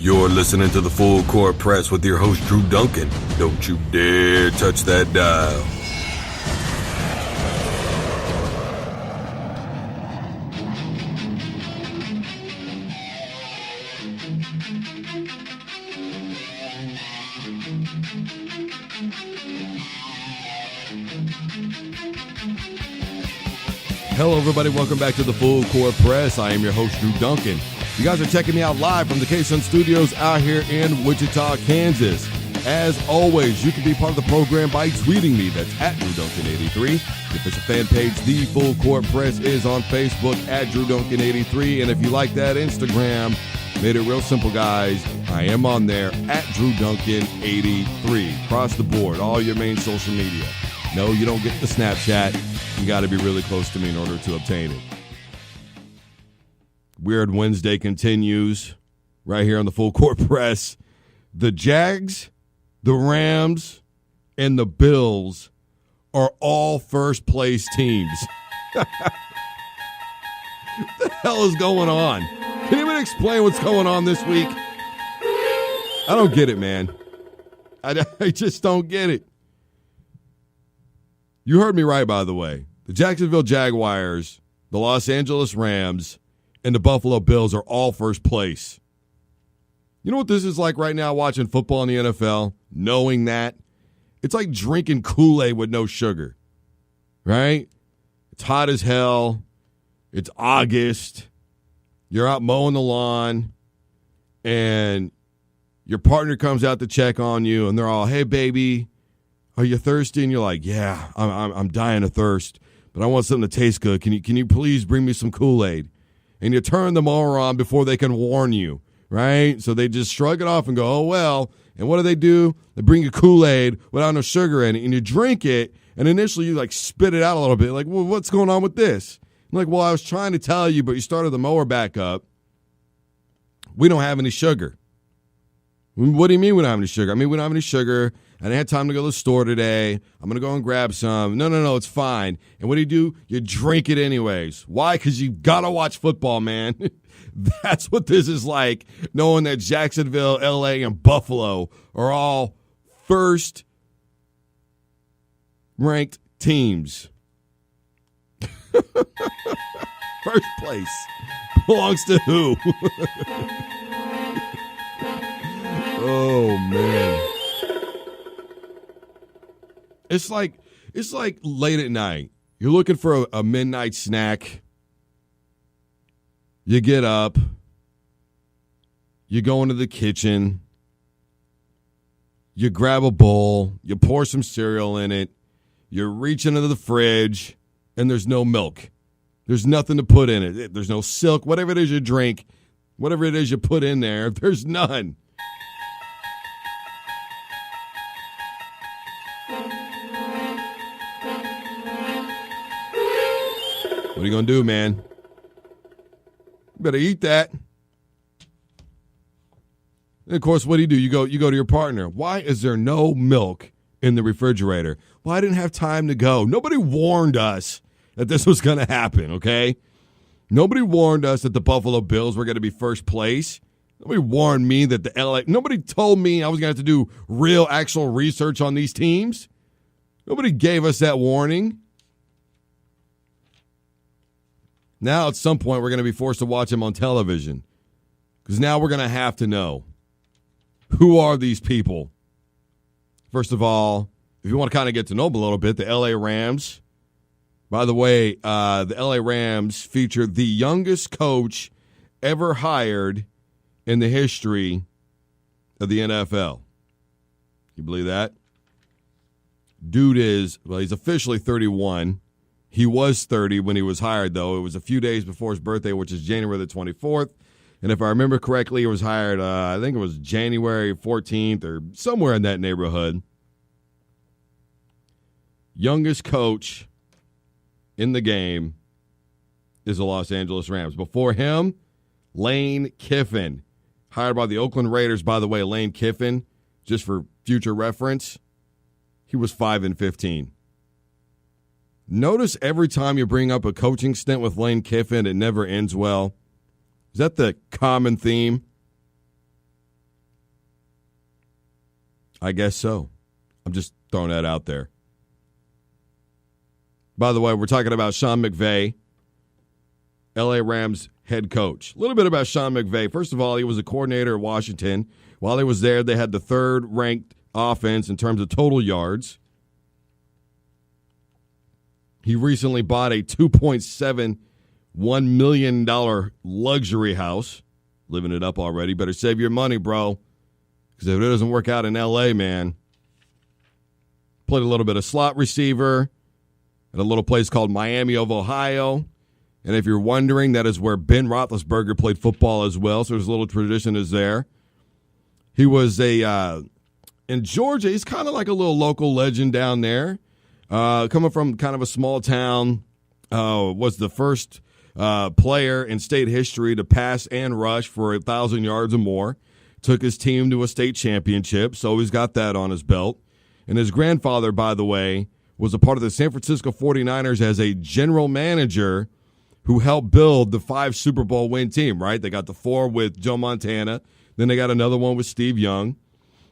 You're listening to the Full Court Press with your host, Drew Duncan. Don't you dare touch that dial. Hello, everybody. Welcome back to the Full Court Press. I am your host, Drew Duncan. You guys are checking me out live from the K-Sun Studios out here in Wichita, Kansas. As always, you can be part of the program by tweeting me. That's at DrewDuncan83. The official fan page, The Full Court Press, is on Facebook at DrewDuncan83. And if you like that, Instagram, made it real simple, guys. I am on there at DrewDuncan83. Across the board, all your main social media. No, you don't get the Snapchat. You got to be really close to me in order to obtain it. Weird Wednesday continues right here on the Full Court Press. The Jags, the Rams, and the Bills are all first-place teams. What the hell is going on? Can anyone explain what's going on this week? I don't get it, man. I just don't get it. You heard me right, by the way. The Jacksonville Jaguars, the Los Angeles Rams, and the Buffalo Bills are all first place. You know what this is like right now watching football in the NFL? Knowing that? It's like drinking Kool-Aid with no sugar, right? It's hot as hell. It's August. You're out mowing the lawn, and your partner comes out to check on you, and they're all, "Hey, baby, are you thirsty?" And you're like, "Yeah, I'm dying of thirst, but I want something to taste good. Can you please bring me some Kool-Aid?" And you turn the mower on before they can warn you, right? So they just shrug it off and go, "Oh, well." And what do? They bring you Kool-Aid without no sugar in it, and you drink it, and initially you, like, spit it out a little bit. Like, well, what's going on with this? I'm like, well, I was trying to tell you, but you started the mower back up. We don't have any sugar. What do you mean we don't have any sugar? I mean, we don't have any sugar. I didn't have time to go to the store today. I'm going to go and grab some. No, it's fine. And what do? You drink it anyways. Why? Because you got to watch football, man. That's what this is like, knowing that Jacksonville, L.A., and Buffalo are all first-ranked teams. First place belongs to who? Oh, man. It's like late at night. You're looking for a midnight snack. You get up. You go into the kitchen. You grab a bowl. You pour some cereal in it. You reach into the fridge, and there's no milk. There's nothing to put in it. There's no silk. Whatever it is you drink, whatever it is you put in there, there's none. What are you going to do, man? You better eat that. And, of course, what do? You go to your partner. Why is there no milk in the refrigerator? Well, I didn't have time to go. Nobody warned us that this was going to happen, okay? Nobody warned us that the Buffalo Bills were going to be first place. Nobody warned me that the LA – nobody told me I was going to have to do real, actual research on these teams. Nobody gave us that warning. Now, at some point, we're going to be forced to watch them on television because now we're going to have to know, who are these people? First of all, if you want to kind of get to know them a little bit, the L.A. Rams. By the way, the L.A. Rams feature the youngest coach ever hired in the history of the NFL. You believe that? Dude he's officially 31. He was 30 when he was hired, though. It was a few days before his birthday, which is January the 24th. And if I remember correctly, he was hired, I think it was January 14th or somewhere in that neighborhood. Youngest coach in the game is the Los Angeles Rams. Before him, Lane Kiffin, hired by the Oakland Raiders. By the way, Lane Kiffin, just for future reference, he was 5-15. Notice every time you bring up a coaching stint with Lane Kiffin, it never ends well. Is that the common theme? I guess so. I'm just throwing that out there. By the way, we're talking about Sean McVay, LA Rams head coach. A little bit about Sean McVay. First of all, he was a coordinator at Washington. While he was there, they had the third-ranked offense in terms of total yards. He recently bought a $2.71 million luxury house. Living it up already. Better save your money, bro. Because if it doesn't work out in L.A., man. Played a little bit of slot receiver at a little place called Miami of Ohio. And if you're wondering, that is where Ben Roethlisberger played football as well. So there's a little tradition is there. He was in Georgia. He's kind of like a little local legend down there. Coming from kind of a small town, was the first player in state history to pass and rush for 1,000 yards or more. Took his team to a state championship, so he's got that on his belt. And his grandfather, by the way, was a part of the San Francisco 49ers as a general manager who helped build the 5 Super Bowl win team, right? They got the 4 with Joe Montana. Then they got another one with Steve Young.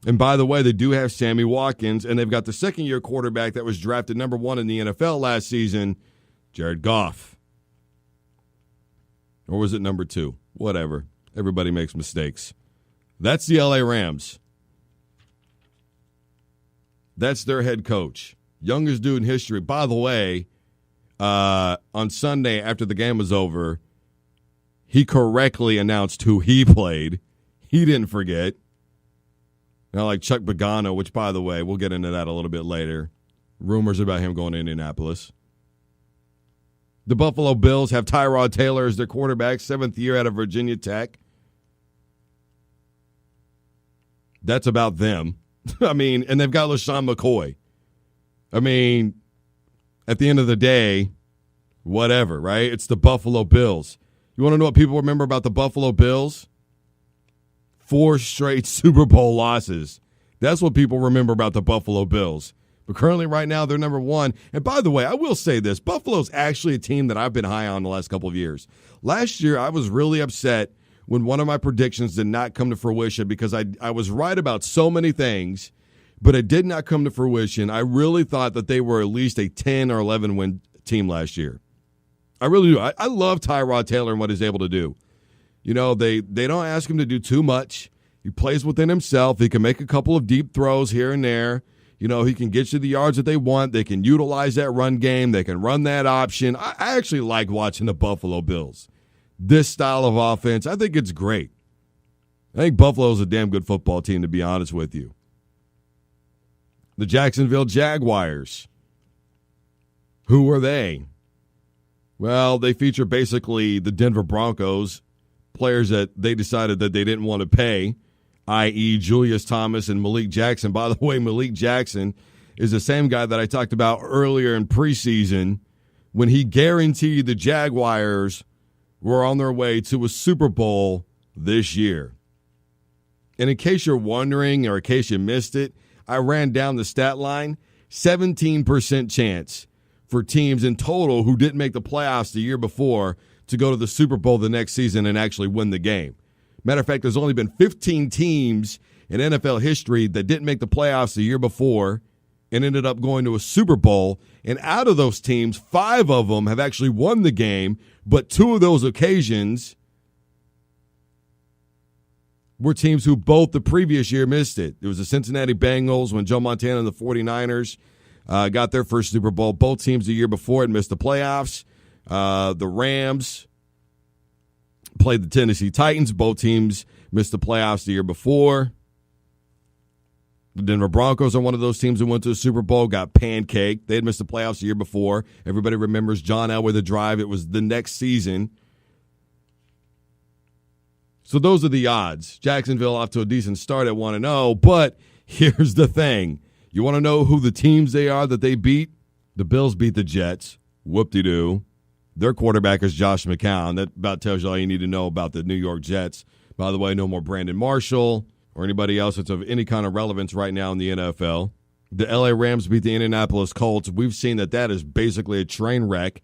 And by the way, they do have Sammy Watkins, and they've got the second-year quarterback that was drafted number 1 in the NFL last season, Jared Goff. Or was it number 2? Whatever. Everybody makes mistakes. That's the LA Rams. That's their head coach. Youngest dude in history. By the way, on Sunday after the game was over, he correctly announced who he played. He didn't forget. Now, like Chuck Pagano, which, by the way, we'll get into that a little bit later. Rumors about him going to Indianapolis. The Buffalo Bills have Tyrod Taylor as their quarterback, 7th year out of Virginia Tech. That's about them. I mean, and they've got LaShawn McCoy. I mean, at the end of the day, whatever, right? It's the Buffalo Bills. You want to know what people remember about the Buffalo Bills? 4 straight Super Bowl losses. That's what people remember about the Buffalo Bills. But currently right now, they're number 1. And by the way, I will say this. Buffalo's actually a team that I've been high on the last couple of years. Last year, I was really upset when one of my predictions did not come to fruition because I was right about so many things, but it did not come to fruition. I really thought that they were at least a 10 or 11 win team last year. I really do. I love Tyrod Taylor and what he's able to do. You know, they don't ask him to do too much. He plays within himself. He can make a couple of deep throws here and there. You know, he can get you the yards that they want. They can utilize that run game. They can run that option. I actually like watching the Buffalo Bills. This style of offense, I think it's great. I think Buffalo's a damn good football team, to be honest with you. The Jacksonville Jaguars. Who are they? Well, they feature basically the Denver Broncos, players that they decided that they didn't want to pay, i.e. Julius Thomas and Malik Jackson. By the way, Malik Jackson is the same guy that I talked about earlier in preseason when he guaranteed the Jaguars were on their way to a Super Bowl this year. And in case you're wondering or in case you missed it, I ran down the stat line, 17% chance for teams in total who didn't make the playoffs the year before to go to the Super Bowl the next season and actually win the game. Matter of fact, there's only been 15 teams in NFL history that didn't make the playoffs the year before and ended up going to a Super Bowl. And out of those teams, 5 of them have actually won the game, but 2 of those occasions were teams who both the previous year missed it. It was the Cincinnati Bengals when Joe Montana and the 49ers got their first Super Bowl. Both teams the year before had missed the playoffs. The Rams played the Tennessee Titans. Both teams missed the playoffs the year before. The Denver Broncos are one of those teams that went to the Super Bowl, got pancaked. They had missed the playoffs the year before. Everybody remembers John Elway, the drive. It was the next season. So those are the odds. Jacksonville off to a decent start at 1-0, but here's the thing. You want to know who the teams they are that they beat? The Bills beat the Jets. Whoop-de-doo. Their quarterback is Josh McCown. That about tells you all you need to know about the New York Jets. By the way, no more Brandon Marshall or anybody else that's of any kind of relevance right now in the NFL. The LA Rams beat the Indianapolis Colts. We've seen that is basically a train wreck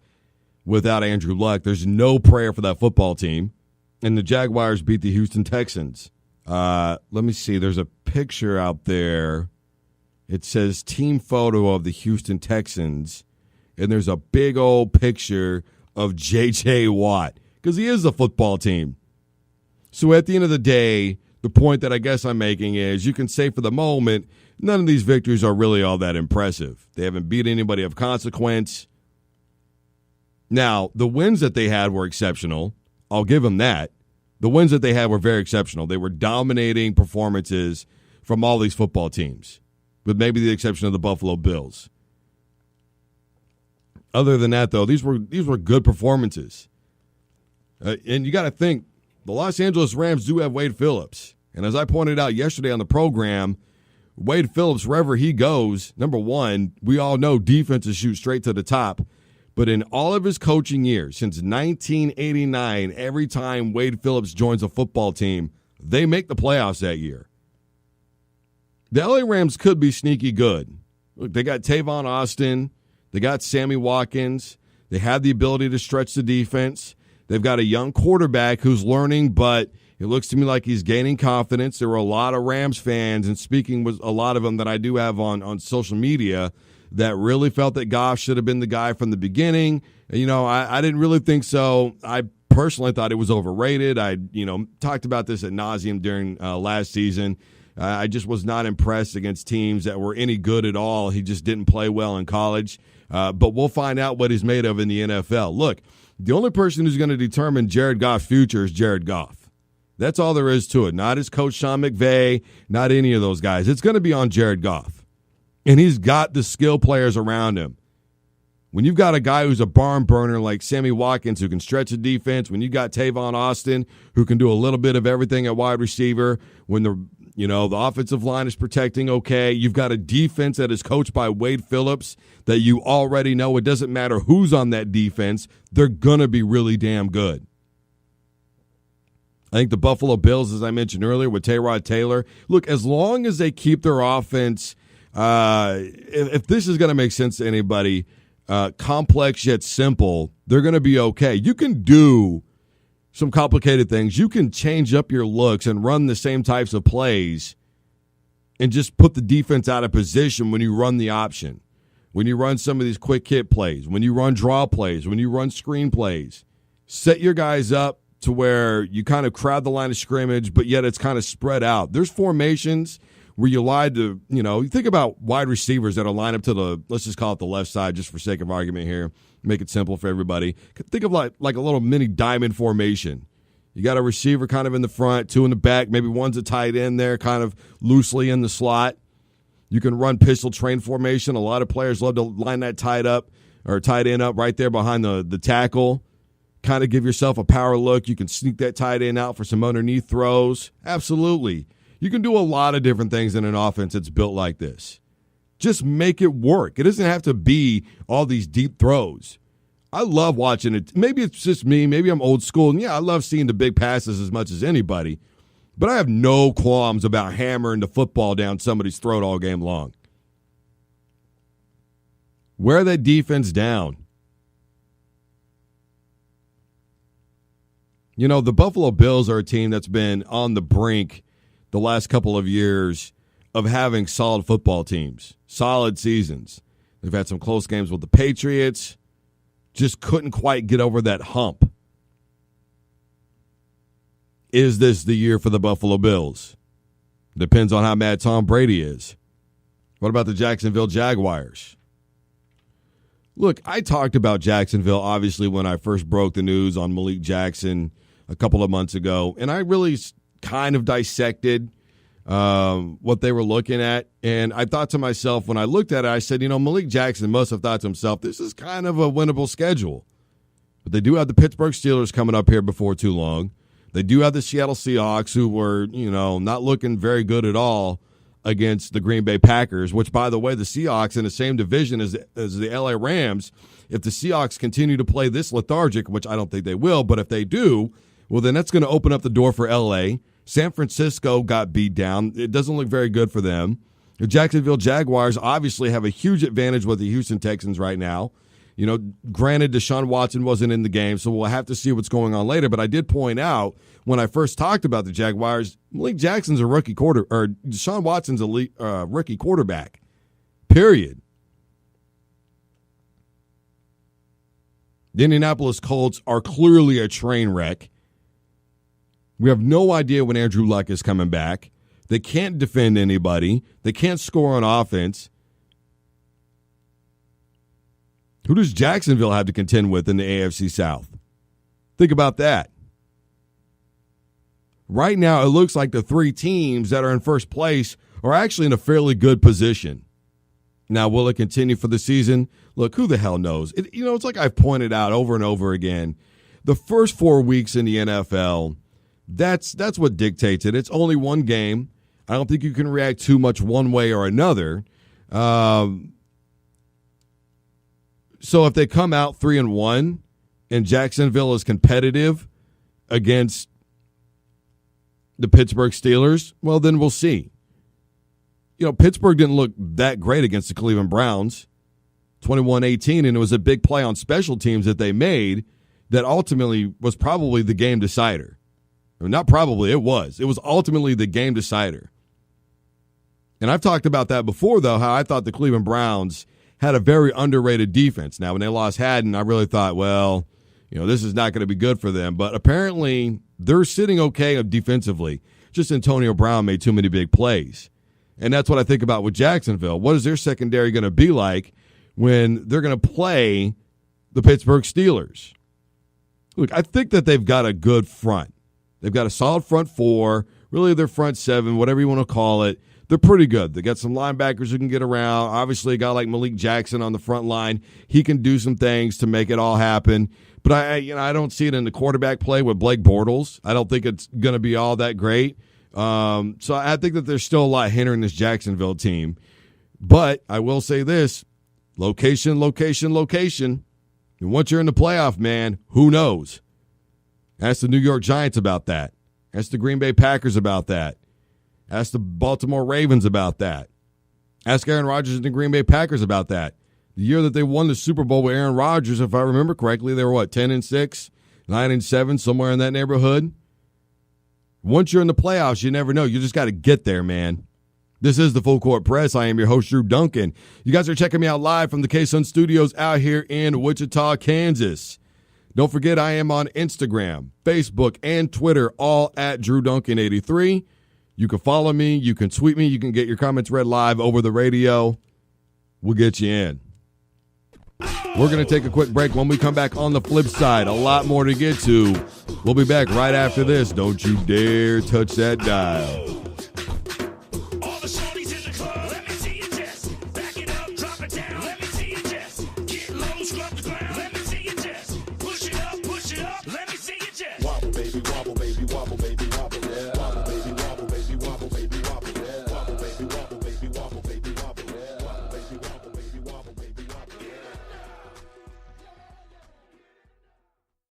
without Andrew Luck. There's no prayer for that football team. And the Jaguars beat the Houston Texans. Let me see. There's a picture out there. It says team photo of the Houston Texans, and there's a big old picture of J.J. Watt because he is a football team. So at the end of the day, the point that I guess I'm making is you can say for the moment, none of these victories are really all that impressive. They haven't beat anybody of consequence. Now, the wins that they had were exceptional. I'll give them that. The wins that they had were very exceptional. They were dominating performances from all these football teams, with maybe the exception of the Buffalo Bills. Other than that, though, these were good performances. And you got to think, the Los Angeles Rams do have Wade Phillips. And as I pointed out yesterday on the program, Wade Phillips, wherever he goes, number one, we all know defenses shoot straight to the top. But in all of his coaching years, since 1989, every time Wade Phillips joins a football team, they make the playoffs that year. The LA Rams could be sneaky good. Look, they got Tavon Austin. They got Sammy Watkins. They have the ability to stretch the defense. They've got a young quarterback who's learning, but it looks to me like he's gaining confidence. There were a lot of Rams fans, and speaking with a lot of them that I do have on social media, that really felt that Goff should have been the guy from the beginning. And, I didn't really think so. I personally thought it was overrated. I, talked about this ad nauseum during last season. I just was not impressed against teams that were any good at all. He just didn't play well in college. But we'll find out what he's made of in the NFL. Look, the only person who's going to determine Jared Goff's future is Jared Goff. That's all there is to it. Not his coach Sean McVay, not any of those guys. It's going to be on Jared Goff. And he's got the skill players around him. When you've got a guy who's a barn burner like Sammy Watkins who can stretch the defense, when you got Tavon Austin who can do a little bit of everything at wide receiver, when the offensive line is protecting okay, you've got a defense that is coached by Wade Phillips that you already know it doesn't matter who's on that defense, they're going to be really damn good. I think the Buffalo Bills, as I mentioned earlier, with Tyrod Taylor, look, as long as they keep their offense, if this is going to make sense to anybody, complex yet simple, they're going to be okay. You can do some complicated things. You can change up your looks and run the same types of plays and just put the defense out of position when you run the option, when you run some of these quick hit plays, when you run draw plays, when you run screen plays. Set your guys up to where you kind of crowd the line of scrimmage, but yet it's kind of spread out. There's formations where you lied to, you think about wide receivers that are lined up to let's just call it the left side just for sake of argument here, make it simple for everybody. Think of like a little mini diamond formation. You got a receiver kind of in the front, two in the back, maybe one's a tight end there kind of loosely in the slot. You can run pistol train formation. A lot of players love to line that tight end up right there behind the tackle. Kind of give yourself a power look. You can sneak that tight end out for some underneath throws. Absolutely. You can do a lot of different things in an offense that's built like this. Just make it work. It doesn't have to be all these deep throws. I love watching it. Maybe it's just me. Maybe I'm old school. And, yeah, I love seeing the big passes as much as anybody. But I have no qualms about hammering the football down somebody's throat all game long. Wear that defense down. The Buffalo Bills are a team that's been on the brink the last couple of years of having solid football teams, solid seasons. They've had some close games with the Patriots, just couldn't quite get over that hump. Is this the year for the Buffalo Bills? Depends on how mad Tom Brady is. What about the Jacksonville Jaguars? Look, I talked about Jacksonville, obviously, when I first broke the news on Malik Jackson a couple of months ago, and I really kind of dissected what they were looking at, and I thought to myself, when I looked at it, I said, Malik Jackson must have thought to himself, this is kind of a winnable schedule. But they do have the Pittsburgh Steelers coming up here before too long. They do have the Seattle Seahawks, who were, not looking very good at all against the Green Bay Packers, which, by the way, the Seahawks in the same division as the LA Rams. If the Seahawks continue to play this lethargic, which I don't think they will, but if they do, well, then that's going to open up the door for LA. San Francisco got beat down. It doesn't look very good for them. The Jacksonville Jaguars obviously have a huge advantage with the Houston Texans right now. Granted, Deshaun Watson wasn't in the game, so we'll have to see what's going on later. But I did point out when I first talked about the Jaguars, Malik Jackson's a rookie Deshaun Watson's a rookie quarterback. period. The Indianapolis Colts are clearly a train wreck. We have no idea when Andrew Luck is coming back. They can't defend anybody. They can't score on offense. Who does Jacksonville have to contend with in the AFC South? Think about that. Right now, it looks like the three teams that are in first place are actually in a fairly good position. Now, will it continue for the season? Look, who the hell knows? It's like I've pointed out over and over again. The first 4 weeks in the NFL, that's what dictates it. It's only one game. I don't think you can react too much one way or another. So if they come out 3-1 and Jacksonville is competitive against the Pittsburgh Steelers, well, then we'll see. Pittsburgh didn't look that great against the Cleveland Browns, 21-18, and it was a big play on special teams that they made that ultimately was probably the game decider. Not probably, it was. It was ultimately the game decider. And I've talked about that before, though, how I thought the Cleveland Browns had a very underrated defense. Now, when they lost Haddon, I really thought, well, this is not going to be good for them. But apparently, they're sitting okay defensively. Just Antonio Brown made too many big plays. And that's what I think about with Jacksonville. What is their secondary going to be like when they're going to play the Pittsburgh Steelers? Look, I think that they've got a good front. They've got a solid front four, really their front seven, whatever you want to call it. They're pretty good. They got some linebackers who can get around. Obviously, a guy like Malik Jackson on the front line, he can do some things to make it all happen. But I don't see it in the quarterback play with Blake Bortles. I don't think it's going to be all that great. So I think that there's still a lot hindering this Jacksonville team. But I will say this, location, location, location. And once you're in the playoff, man, who knows? Ask the New York Giants about that. Ask the Green Bay Packers about that. Ask the Baltimore Ravens about that. Ask Aaron Rodgers and the Green Bay Packers about that. The year that they won the Super Bowl with Aaron Rodgers, if I remember correctly, they were 10-6, 9-7, somewhere in that neighborhood. Once you're in the playoffs, you never know. You just got to get there, man. This is the Full Court Press. I am your host, Drew Duncan. You guys are checking me out live from the K-Sun Studios out here in Wichita, Kansas. Don't forget, I am on Instagram, Facebook, and Twitter, all at DrewDuncan83. You can follow me. You can tweet me. You can get your comments read live over the radio. We'll get you in. We're going to take a quick break. When we come back on the flip side, a lot more to get to. We'll be back right after this. Don't you dare touch that dial. Wobble, baby, wobble, baby, wobble, baby.